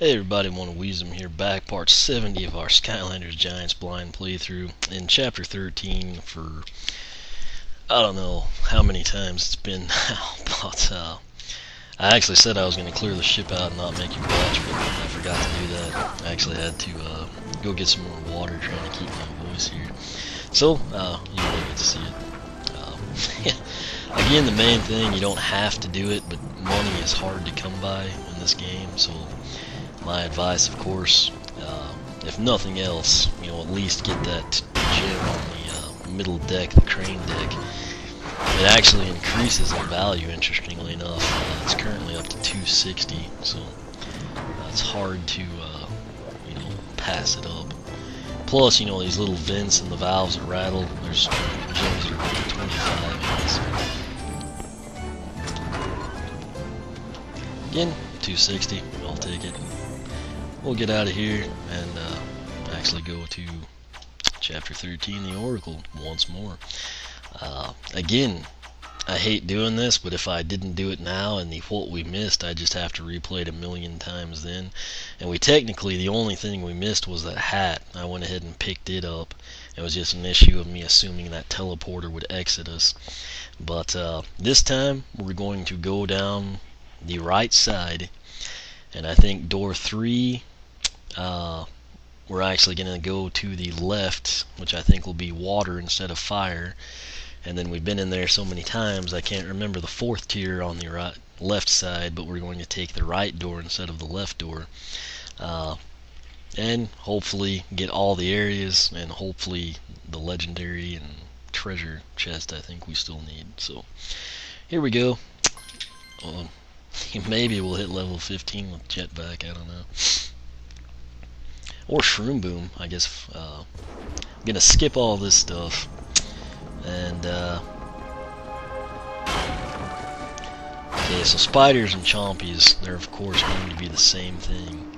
Hey everybody, Wisdom here, back part 70 of our Skylanders Giants blind playthrough in chapter 13 for I don't know how many times it's been now, but I actually said I was going to clear the ship out and not make you watch, but I forgot to do that. I actually had to go get some more water trying to keep my voice here. So, you really get to see it. Again, the main thing, you don't have to do it, but money is hard to come by in this game, so my advice, of course, if nothing else, at least get that gem on the middle deck, the crane deck. It actually increases in value, interestingly enough. It's currently up to 260, so it's hard to, pass it up. Plus, these little vents and the valves that rattle, there's gems that are up to 25 Again, 260, I'll take it. We'll get out of here and actually go to chapter 13, the Oracle, once more. Again, I hate doing this, but if I didn't do it now and what we missed, I just have to replay it a million times then. And the only thing we missed was that hat. I went ahead and picked it up. It was just an issue of me assuming that teleporter would exit us. But this time, we're going to go down the right side, and I think door 3, we're actually going to go to the left, which I think will be water instead of fire. And then we've been in there so many times I can't remember the 4th tier on the left side, but we're going to take the right door instead of the left door, and hopefully get all the areas, and hopefully the legendary and treasure chest I think we still need. So here we go. Maybe we'll hit level 15 with jetpack, I don't know. Or shroom boom, I guess. I'm gonna skip all this stuff. And, okay, so spiders and chompies, they're of course going to be the same thing.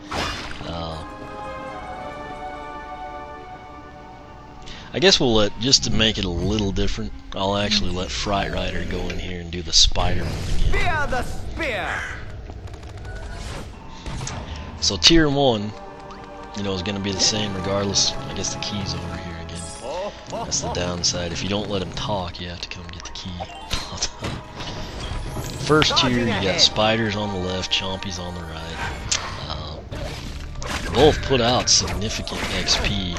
I guess we'll just to make it a little different, I'll actually let Fright Rider go in here and do the spider one again. Fear the spear! So tier 1, is going to be the same regardless. I guess the key's over here again. That's the downside. If you don't let him talk, you have to come get the key. First tier, you got spiders on the left, chompies on the right. Both put out significant XP.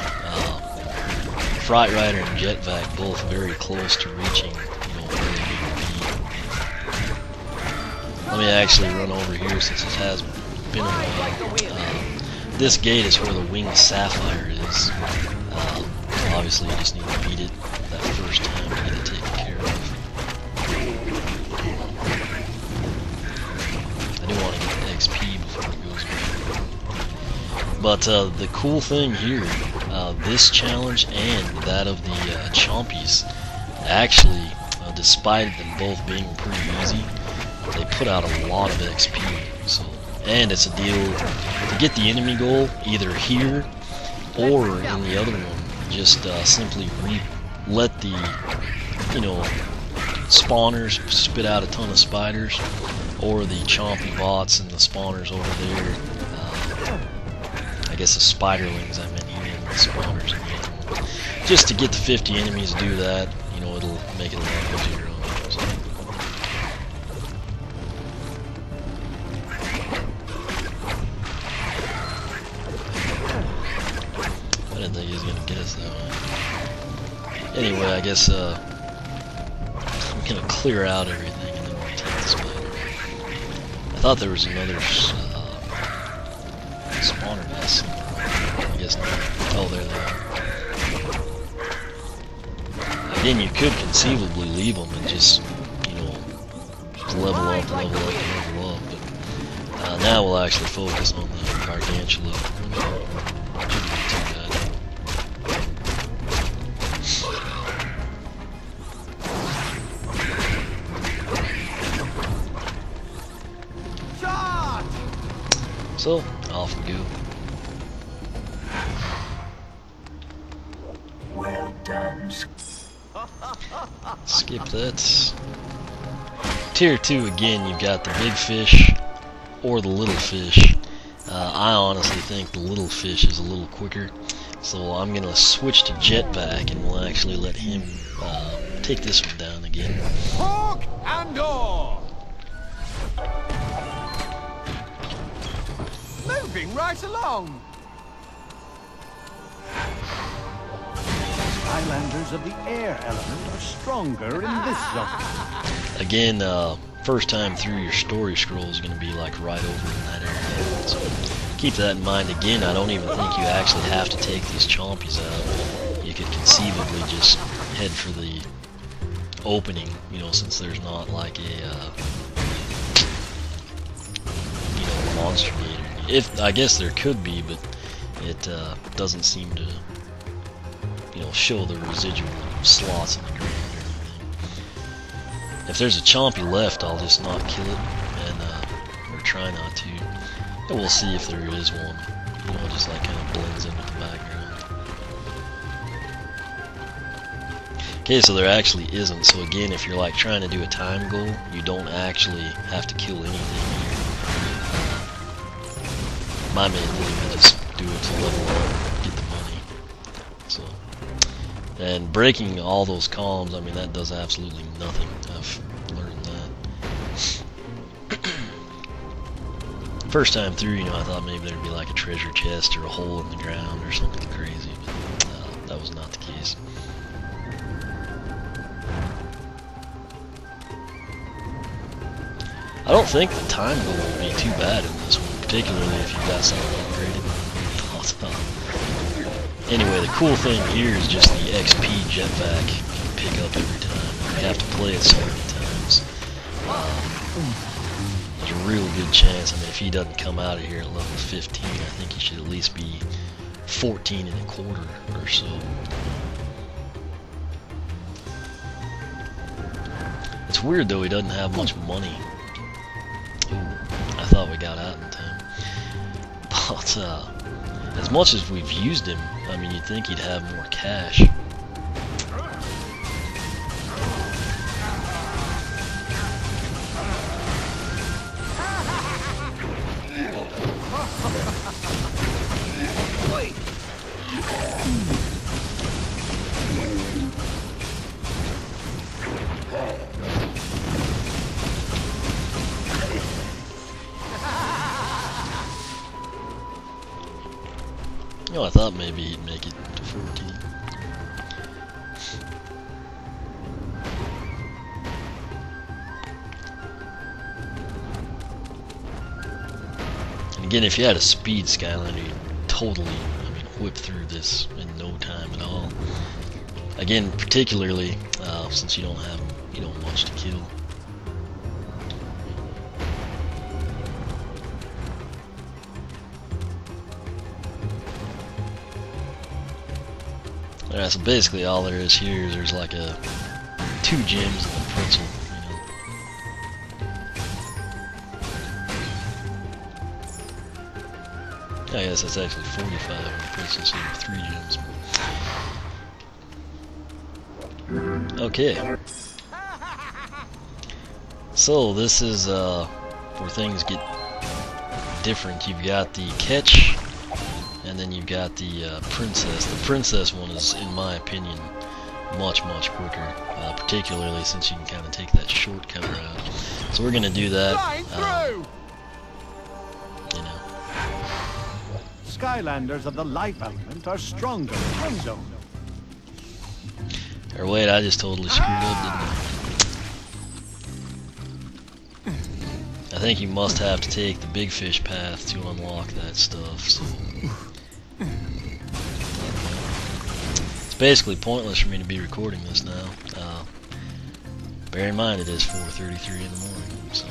Fright Rider and Jetvac both very close to reaching, where they need to be. Let me actually run over here since it has been a while. This gate is where the winged sapphire is. Obviously, you just need to beat it that first time to get it taken care of. I do want to get the XP before it goes away. But the cool thing here, this challenge and that of the chompies, actually, despite them both being pretty easy, they put out a lot of XP. So, and it's a deal to get the enemy goal either here or in the other one. Just simply let the, spawners spit out a ton of spiders, or the chompy bots and the spawners over there. I guess the spiderlings, I meant, the spawners again. Just to get the 50 enemies to do that, it'll make it a lot easier on them. So. I didn't think he was gonna get us that way. Anyway, I guess I'm gonna clear out everything and then we'll take the spider. I thought there was another spawner nest. I guess not. Oh, there they are. Again, you could conceivably leave them and just, level up, level up, level up. But now we'll actually focus on the gargantula. So, off we go. Well done. Skip that. Tier 2 again, you've got the big fish or the little fish. I honestly think the little fish is a little quicker, so I'm gonna switch to jetpack, and we'll actually let him take this one down again. Hawk and oar! Moving right along. Skylanders of the air element are stronger in this zone. Again, first time through, your story scroll is going to be like right over in that area. So keep that in mind. Again, I don't even think you actually have to take these chompies out. You could conceivably just head for the opening, you know, since there's not like a monster gate. If I guess there could be, but it doesn't seem to, you know, show the residual slots in the ground or anything. If there's a chompy left, I'll just not kill it, and or try not to. And we'll see if there is one. You know, just like kind of blends into the background. Okay, so there actually isn't. So again, if you're like trying to do a time goal, you don't actually have to kill anything here. My main thing is just do it to level up, get the money. So, and breaking all those columns, I mean, that does absolutely nothing. I've learned that. First time through, you know, I thought maybe there'd be like a treasure chest or a hole in the ground or something crazy, but that was not the case. I don't think the time goal will be too bad in this one, particularly if you've got something upgraded. Anyway, the cool thing here is just the XP jetpack you can pick up every time. You have to play it so many times. There's a real good chance, I mean, if he doesn't come out of here at level 15, I think he should at least be 14 and a quarter or so. It's weird though, he doesn't have much money. Ooh, I thought we got out in time. But as much as we've used him, I mean, you'd think he'd have more cash. You know, I thought maybe he'd make it to 14. And again, if you had a speed Skylander, you'd totally, I mean, whip through this in no time at all. Again, particularly since you don't have, you know, much to kill. Alright, so basically all there is here is there's like 2 gems and a pretzel, you know. I guess that's actually 45 on the pretzel, so 3 gems. Okay. So this is where things get different. You've got the catch, and then you've got the princess. The princess one is, in my opinion, much quicker, particularly since you can kind of take that shortcut route. So we're gonna do that. You know. Skylanders of the life element are stronger in this zone. Or wait, I just totally screwed up, didn't I? I think you must have to take the big fish path to unlock that stuff. So. It's basically pointless for me to be recording this now. Bear in mind it is 4:33 in the morning, so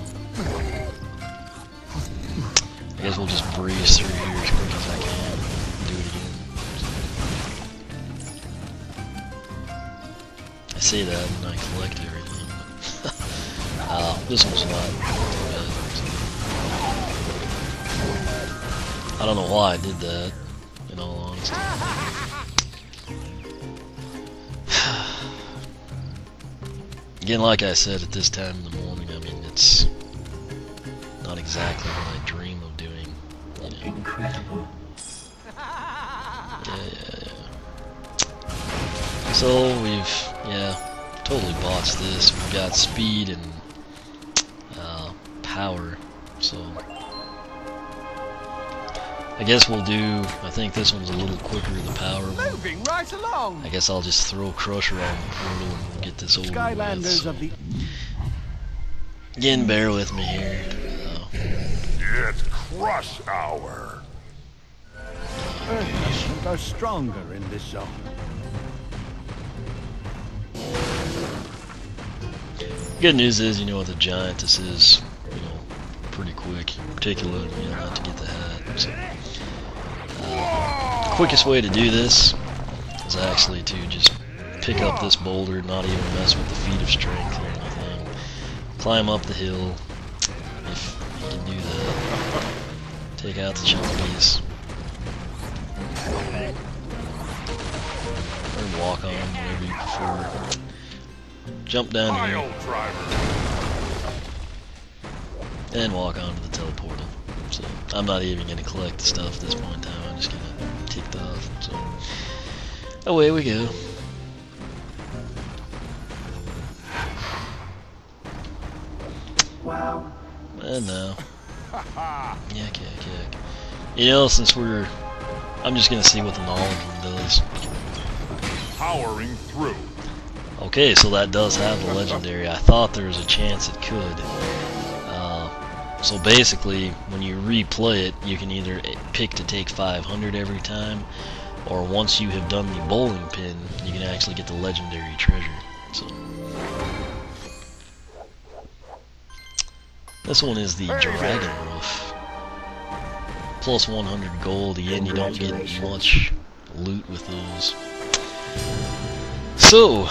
I guess we'll just breeze through here as quick as I can and do it again. I say that and I collect everything, but this one's not too bad. I don't know why I did that, in all honesty. Again, like I said, at this time in the morning, I mean, it's not exactly what I dream of doing, you know. Yeah. So we've, totally botched this. We've got speed and power, so I guess we'll do, I think this one's a little quicker, the power one. Moving right along. I guess I'll just throw Crusher on the portal and get this over with. Skylanders So. of the... Again, bear with me here. It's crush hour. Earth element are stronger in this zone. Good news is, with a giant, this is, pretty quick, particularly, not to get the hat. So, the quickest way to do this is actually to just pick up this boulder, not even mess with the feat of strength or anything. Climb up the hill, if you can do that. Take out the chompies. Or walk on, whatever you prefer. Jump down here. And walk onto the teleportal. So I'm not even going to collect the stuff at this point in time. I'm just going to tick it off. So away we go. Wow. And now. Yak. Since I'm just going to see what the knowledge one does. Powering through. Okay, so that does have the legendary. I thought there was a chance it could. So basically, when you replay it, you can either pick to take 500 every time, or once you have done the bowling pin, you can actually get the legendary treasure. So this one is the Dragon Roof. Plus 100 gold. Again, you don't get much loot with those. So,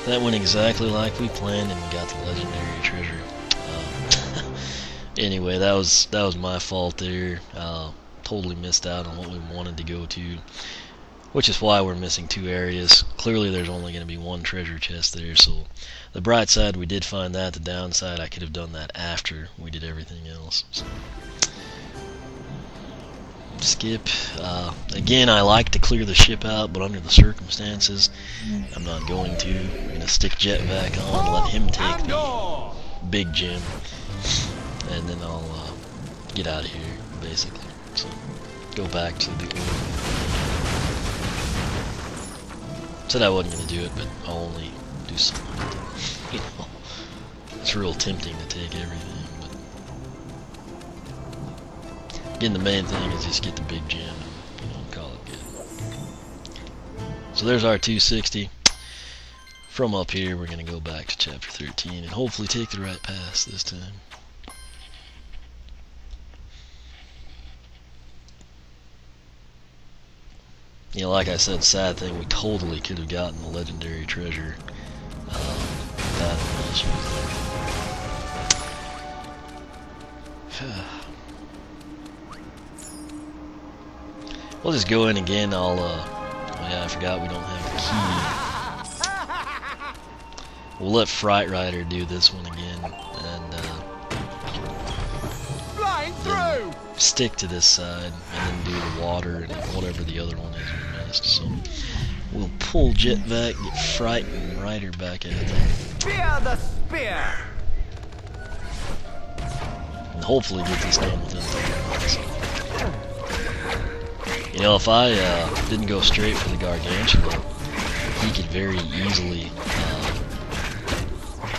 that went exactly like we planned, and we got the legendary treasure. Anyway, that was my fault there. Totally missed out on what we wanted to go to, which is why we're missing 2 areas. Clearly, there's only going to be 1 treasure chest there, so the bright side, we did find that. The downside, I could have done that after we did everything else. So. Skip. Again, I like to clear the ship out, but under the circumstances, I'm not going to. I'm going to stick Jet back on, let him take the big gem, and then I'll get out of here, basically. So, go back to the old. Said I wasn't going to do it, but I'll only do something. It's real tempting to take everything. Again, the main thing is just get the big gem and call it good. So there's our 260. From up here, we're going to go back to chapter 13 and hopefully take the right pass this time. Like I said, sad thing, we totally could have gotten the legendary treasure without any issues there. We'll just go in again. I'll, oh yeah, I forgot we don't have the key. We'll let Fright Rider do this one again, and then stick to this side, and then do the water and whatever the other one is we missed. So we'll pull Jet back, get Fright and Rider back at them. Fear the spear. And hopefully get this done within 30 minutes. If I didn't go straight for the Gargantula, he could very easily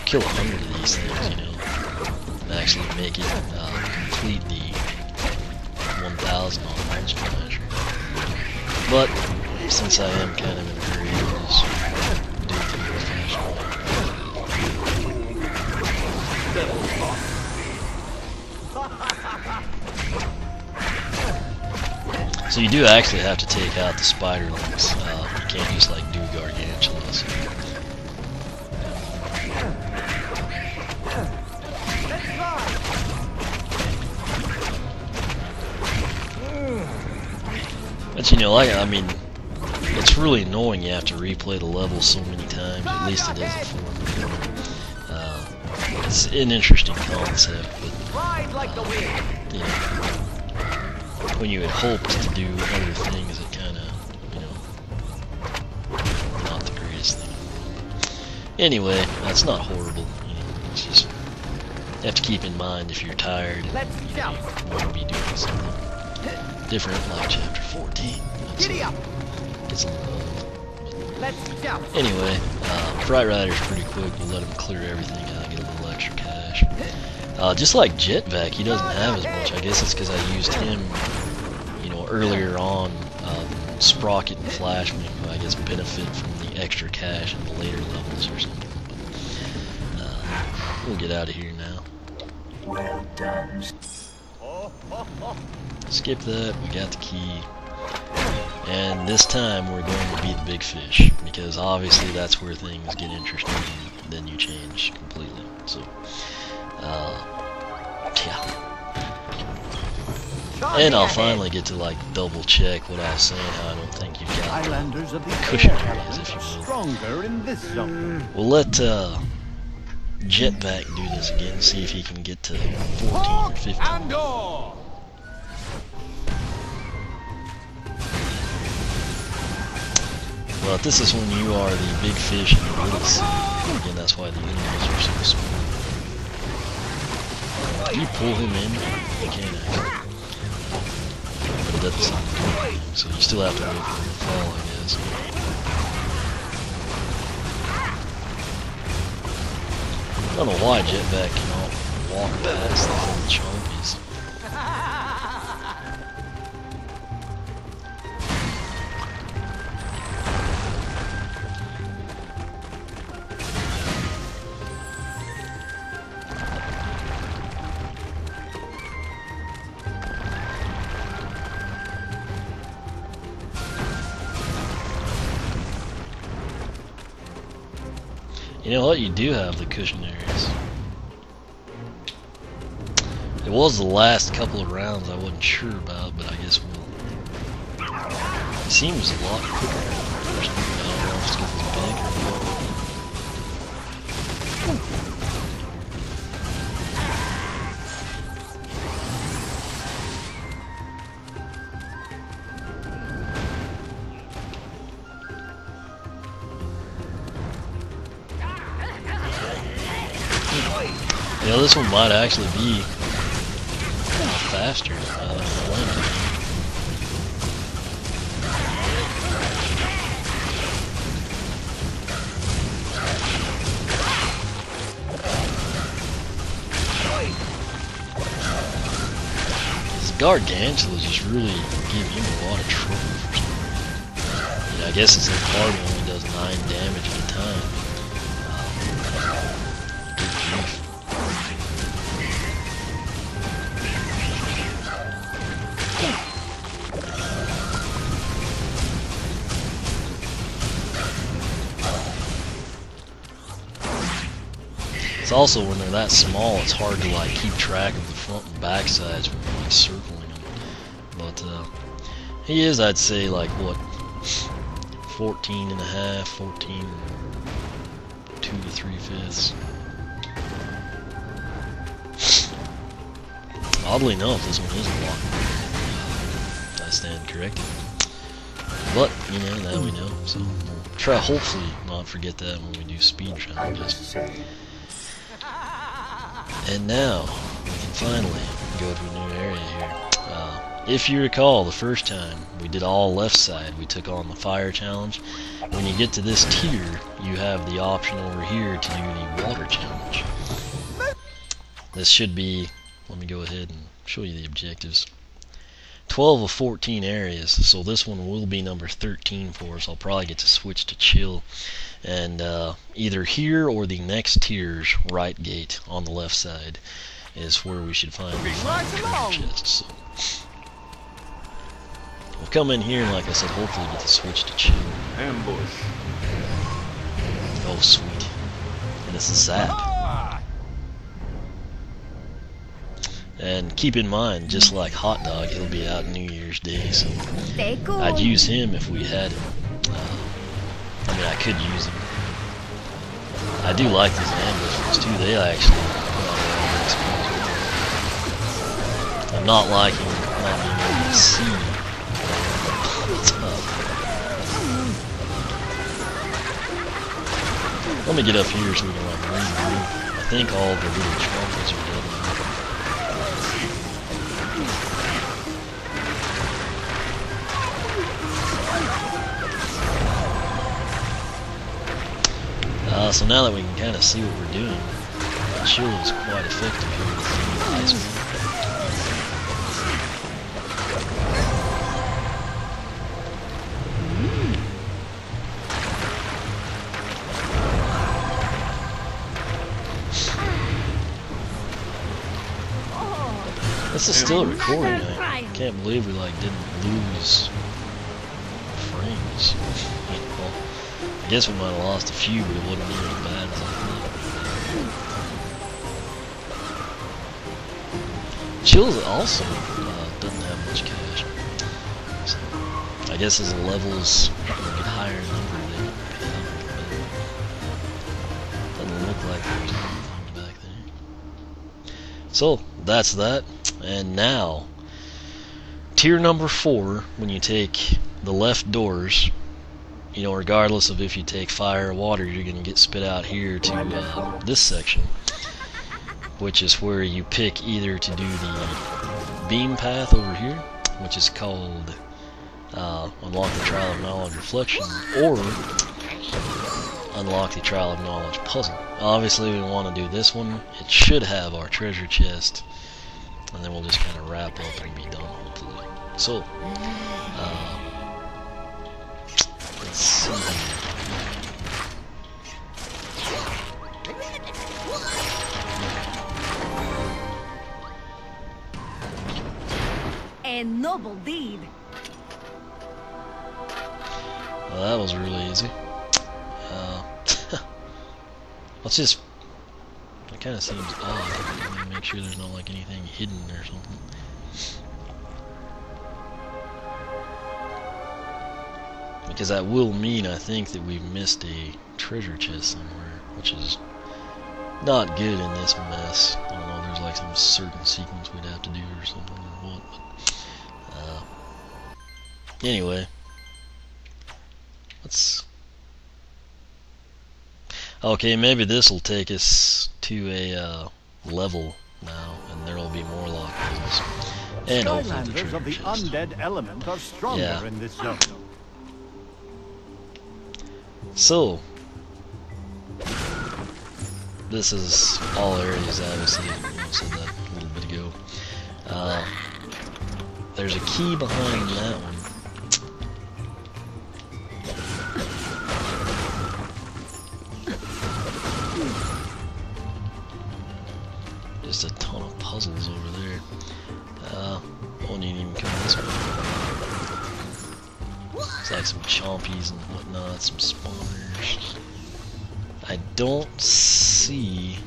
kill 100 of these things, and actually make it complete the 1,000 on monster measure. But since I am kind of in a hurry, I'll just do it the old-fashioned way. So you do actually have to take out the spiderlings. You can't just do gargantulas. But it's really annoying. You have to replay the level so many times. At least it does it for me. It's an interesting concept, but when you had hoped to do other things, it kind of, you know, not the greatest thing. Anyway, that's not horrible. You know, it's just you have to keep in mind if you're tired and you want to be doing something different, like chapter 14. Giddy up. Gets a little old. Let's jump. Anyway, Fright Rider's pretty quick. We'll let him clear everything out, get a little extra cash. Just like Jetvac, he doesn't have as much. I guess it's because I used him, you know, earlier on. Sprocket and Flashman, who I guess benefit from the extra cash in the later levels or something. But, we'll get out of here now. Well done. Skip that. We got the key. And this time we're going to be the big fish, because obviously that's where things get interesting and then you change completely. So, yeah. And I'll finally get to like double check what I was saying, how I don't think you've got Skylanders of the cushion air areas, element if you are will. stronger in this zone. We'll let Jetvac do this again, see if he can get to 14 or 15. Andor. Well, this is when you are the big fish in the little sea. Again, that's why the enemies are so small. Can you pull him in? You can actually. But it doesn't seem to do anything, so you still have to wait for him to fall, I guess. I don't know why Jetvac cannot walk past the whole chompies. You know what? You do have the cushion areas. It was the last couple of rounds I wasn't sure about, but I guess we'll... It seems a lot quicker than the first one. I don't know if it's because it's big or what. You know, this one might actually be faster. This Gargantulas just really give him a lot of trouble for some reason. You know, I guess it's like party only does 9 damage at a time. Good grief. It's also when they're that small, it's hard to like keep track of the front and back sides when you're like circling them. But he is, I'd say, like what, 14 and a half, 14, 2 to 3/5. Oddly enough, this one is a lot. If I stand corrected. But you know, now we know. So we'll try, hopefully, not forget that when we do speed challenges. And now, we can finally go to a new area here. If you recall, the first time we did all left side, we took on the fire challenge. When you get to this tier, you have the option over here to do the water challenge. This should be, let me go ahead and show you the objectives. 12 of 14 areas, so this one will be number 13 for us. I'll probably get to switch to chill. And either here or the next tier's right gate on the left side is where we should find the treasure chests. So we'll come in here and, like I said, hopefully get to switch to chill. Ambush. Oh, sweet. And it's a zap. And keep in mind, just like Hot Dog, he'll be out New Year's Day, so I'd use him if we had him. I mean, I could use them. I do like these ambushes too. They actually I'm not liking not being able to see what's up. Let me get up here so we can like read through. I think all the little chompies are dead now. So now that we can kind of see what we're doing, the chill is quite effective here with the ice one. This is still recording. I can't believe we like didn't lose frames. Well, I guess we might have lost a few, but it wouldn't be as bad as I thought. Chills also doesn't have much cash. So I guess as the levels get higher in number, they doesn't look like there's anything back there. So that's that. And now, tier number 4, when you take the left doors, you know, regardless of if you take fire or water, you're going to get spit out here to this section, which is where you pick either to do the beam path over here, which is called Unlock the Trial of Knowledge Reflection, or Unlock the Trial of Knowledge Puzzle. Obviously, we want to do this one. It should have our treasure chest, and then we'll just kind of wrap up and be done, hopefully. So, let's see here. A noble deed. Well, that was really easy. Let's just... It kind of seems odd. Let me make sure there's not like anything hidden or something. Because that will mean, I think, that we've missed a treasure chest somewhere, which is not good in this mess. I don't know, there's like some certain sequence we'd have to do or something or what. But, anyway, let's... Okay, maybe this will take us to a level now, and there will be more lock puzzles. And hopefully the Skylanders treasure of the chest. undead element are stronger in this zone. So, this is all areas, obviously. I said that a little bit ago. There's a key behind that one. Just a ton of puzzles over there. Won't even come this way. It's like some chompies and whatnot, some spawners. I don't see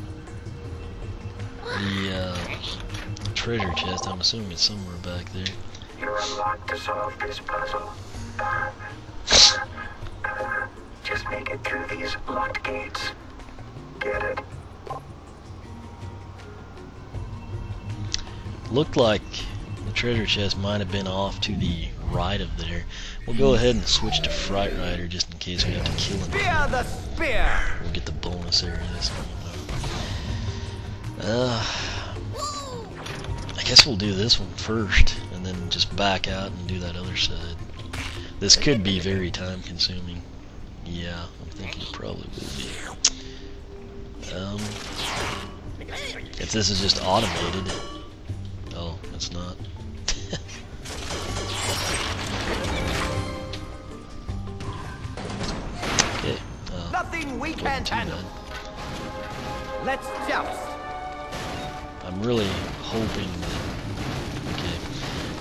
the treasure chest. I'm assuming it's somewhere back there. You're unlocked to solve this puzzle. Just make it through these locked gates. Get it? Looked like the treasure chest might have been off to the right of there. We'll go ahead and switch to Fright Rider just in case we have to kill him. Spear the spear! We'll get the bonus area this time. I guess we'll do this one first, and then just back out and do that other side. This could be very time consuming. Yeah, I'm thinking it probably will be. If this is just automated. Oh, it's not. Okay. Nothing we can't handle. Let's joust. I'm really hoping that... Okay.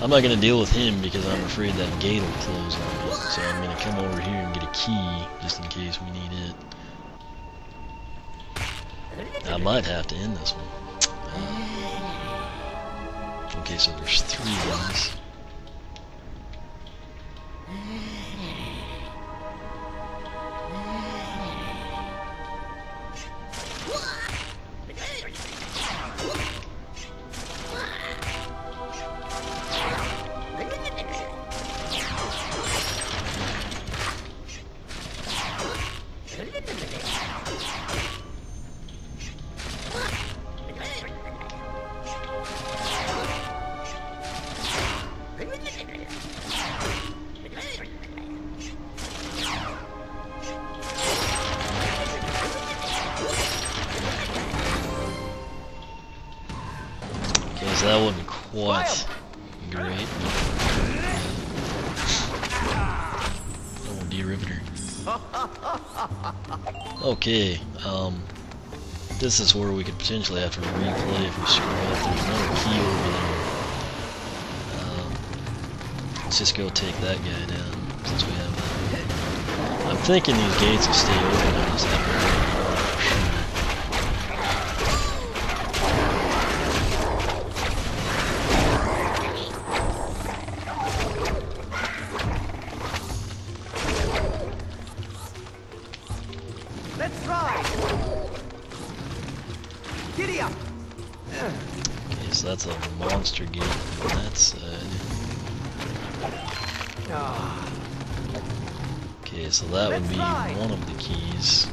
I'm not going to deal with him because I'm afraid that gate will close on me. So I'm going to come over here and get a key just in case we need it. I might have to end this one. Okay, so there's 3 ones. Okay, so that wasn't quite great. Oh, dear riveter. Okay, this is where we could potentially have to replay if we screw up. There's another key over there. Let's just go take that guy down since we have that. I'm thinking these gates will stay open. I just have to for sure. Let's ride. Giddy up. Okay, so that's a monster gate on that side. Okay, so that would be one of the keys.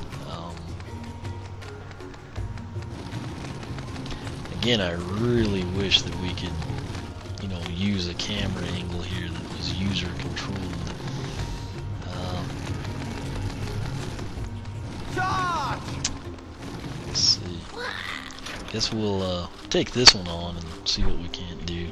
Again, I really wish that we could, you know, use a camera angle here that was user controlled. Charge! Let's see. Guess we'll take this one on and see what we can't do.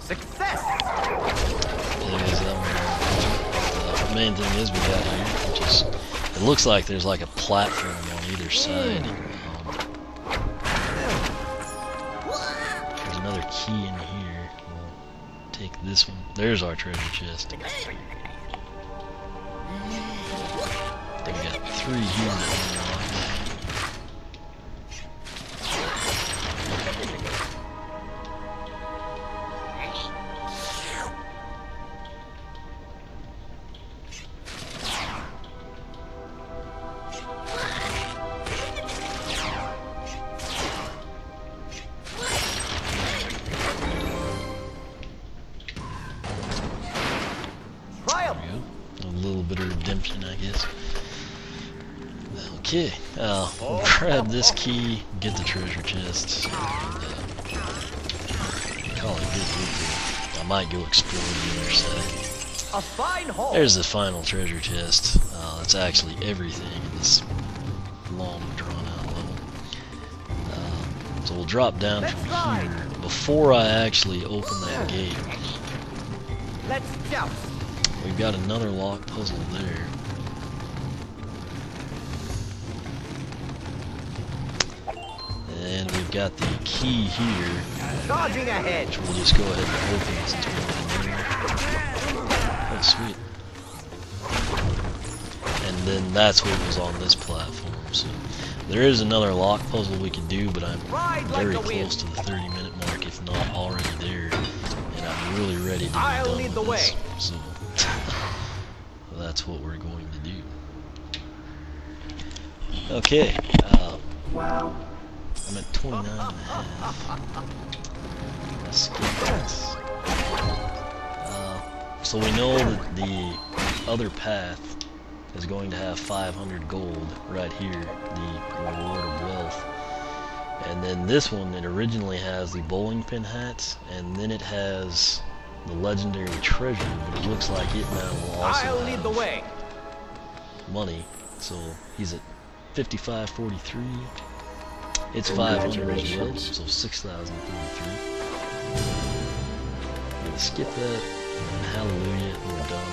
Success! The main thing is we got here, which is, it looks like there's like a platform on either side. There's another key in here. We'll take this one. There's our treasure chest. Then we got 3 here to unlock. A little bit of redemption, I guess. Okay, we'll grab this key, get the treasure chest, and call it good. I might go explore the other side. A fine haul. There's the final treasure chest. That's actually everything in this long, drawn-out level. So we'll drop down from here before I actually open that gate. Let's joust. We've got another lock puzzle there. And we've got the key here, Charging ahead. which we'll just go ahead and open since we're in there. Oh, sweet. And then that's what was on this platform. So there is another lock puzzle we can do, but I'm very close to the 30-minute mark, if not already there. And I'm really ready to be done with this. So that's what we're going to do. Okay, I'm at 29 and a half. Let's get this. So we know that the other path is going to have 500 gold right here, the reward of wealth. And then this one, it originally has the bowling pin hats, and then it has the legendary treasure, but it looks like it now will also I'll lead have the way. money. So he's at 55.43. It's 500 as well, so 6,033. Skip that. Hallelujah, we're done.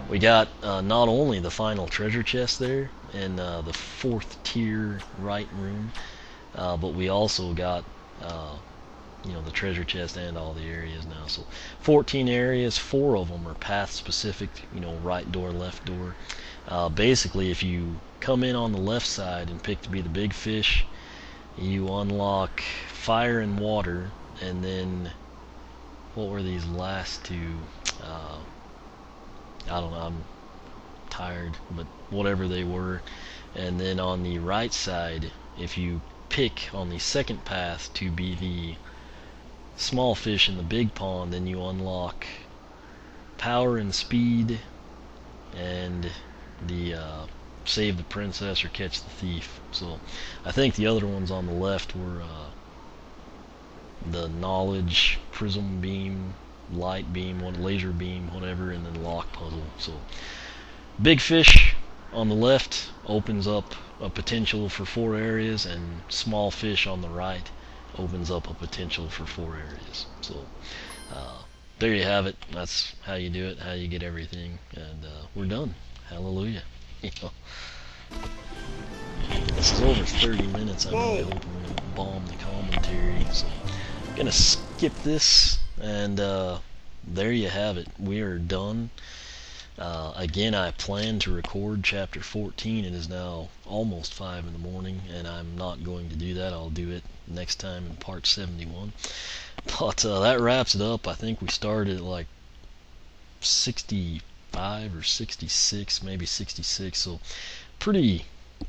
We got not only the final treasure chest there in the 4th tier right room, but we also got the treasure chest and all the areas now. So 14 areas, 4 of them are path specific, right door, left door. Basically, if you come in on the left side and pick to be the big fish, you unlock fire and water, and then what were these last two? I don't know, I'm tired, but whatever they were. And then on the right side, if you pick on the second path to be the small fish in the big pond, then you unlock power and speed and the save the princess or catch the thief. So I think the other ones on the left were the knowledge, prism beam, light beam, laser beam, whatever, and then lock puzzle. So big fish on the left opens up a potential for 4 areas, and small fish on the right opens up a potential for 4 areas. So there you have it. That's how you do it, how you get everything, and we're done. Hallelujah. This is over 30 minutes. I'm really hoping we don't bomb the commentary, so I'm gonna skip this, and there you have it. We are done. Again, I plan to record chapter 14. It is now almost 5 in the morning, and I'm not going to do that. I'll do it next time in part 71. But that wraps it up. I think we started at like 65 or 66, maybe 66, so pretty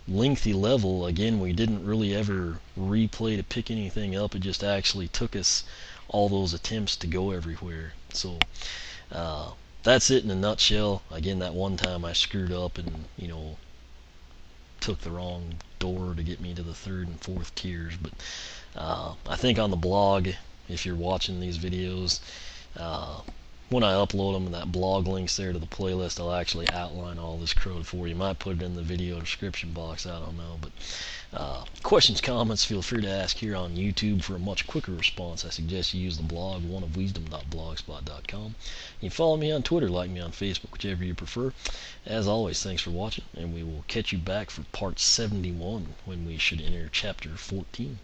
lengthy level. Again, we didn't really ever replay to pick anything up. It just actually took us all those attempts to go everywhere. So that's it in a nutshell. Again, that one time I screwed up and took the wrong door to get me to the 3rd and 4th tiers, but I think on the blog, if you're watching these videos, when I upload them, and that blog links there to the playlist, I'll actually outline all this code for you. Might put it in the video description box, I don't know. But questions, comments, feel free to ask here on YouTube. For a much quicker response, I suggest you use the blog, oneofwisdom.blogspot.com. You can follow me on Twitter, like me on Facebook, whichever you prefer. As always, thanks for watching, and we will catch you back for part 71, when we should enter chapter 14.